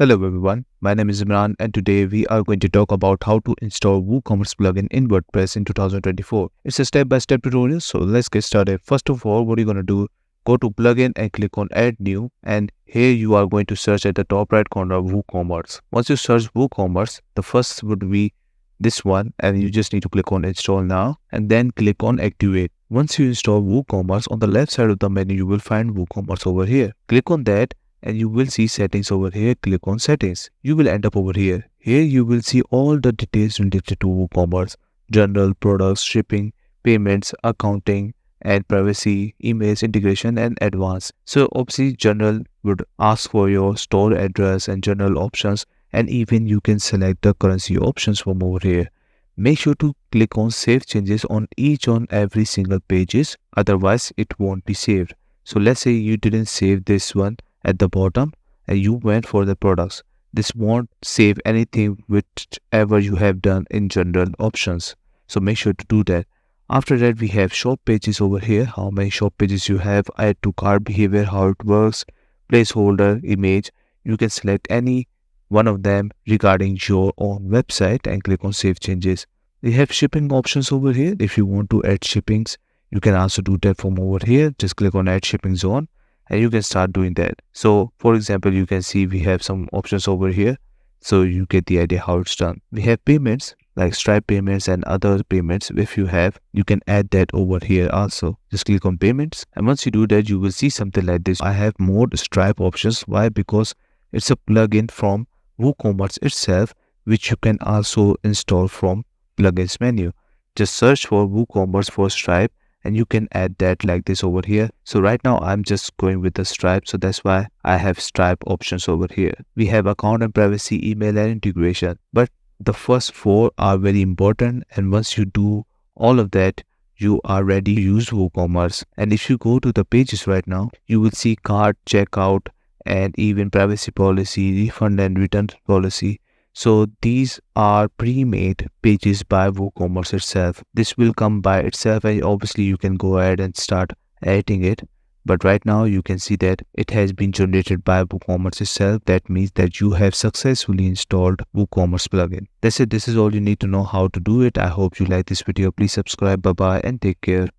Hello everyone, my name is Imran and today we are going to talk about how to install WooCommerce plugin in WordPress in 2024. It's a step-by-step tutorial, so let's get started. First of all, what you're going to do, go to plugin and click on add new, and here you are going to search at the top right corner WooCommerce. Once you search WooCommerce, the first would be this one and you just need to click on install now and then click on activate. Once you install WooCommerce, on the left side of the menu you will find WooCommerce over here. Click on that and you will see settings over here. Click on settings. You will end up over here. Here you will see all the details related to WooCommerce: general, products, shipping, payments, accounting, and privacy, emails, integration, and advanced. So obviously general would ask for your store address and general options, and even you can select the currency options from over here. Make sure to click on save changes on each on every single pages, otherwise it won't be saved. So let's say you didn't save this one at the bottom and you went for the products. This won't save anything whichever you have done in general options. So make sure to do that. After that, we have shop pages over here. How many shop pages you have, add to cart behavior, how it works, placeholder, image. You can select any one of them regarding your own website and click on save changes. We have shipping options over here. If you want to add shippings, you can also do that from over here. Just click on add shipping zone and you can start doing that. So for example, you can see we have some options over here. So you get the idea how it's done. We have payments like Stripe payments and other payments. If you have, you can add that over here also. Just click on payments. And once you do that, you will see something like this. I have more Stripe options. Why? Because it's a plugin from WooCommerce itself, which you can also install from plugins menu. Just search for WooCommerce for Stripe and you can add that like this over here. So right now I'm just going with the Stripe, so that's why I have Stripe options over here. We have account and privacy, email and integration, but the first four are very important, and once you do all of that, you are ready to use WooCommerce. And if you go to the pages right now, you will see cart, checkout, and even privacy policy, refund and return policy. So these are pre-made pages by WooCommerce itself. This will come by itself and obviously you can go ahead and start editing it. But right now you can see that it has been generated by WooCommerce itself. That means that you have successfully installed WooCommerce plugin. That's it. This is all you need to know how to do it. I hope you like this video. Please subscribe. Bye bye and take care.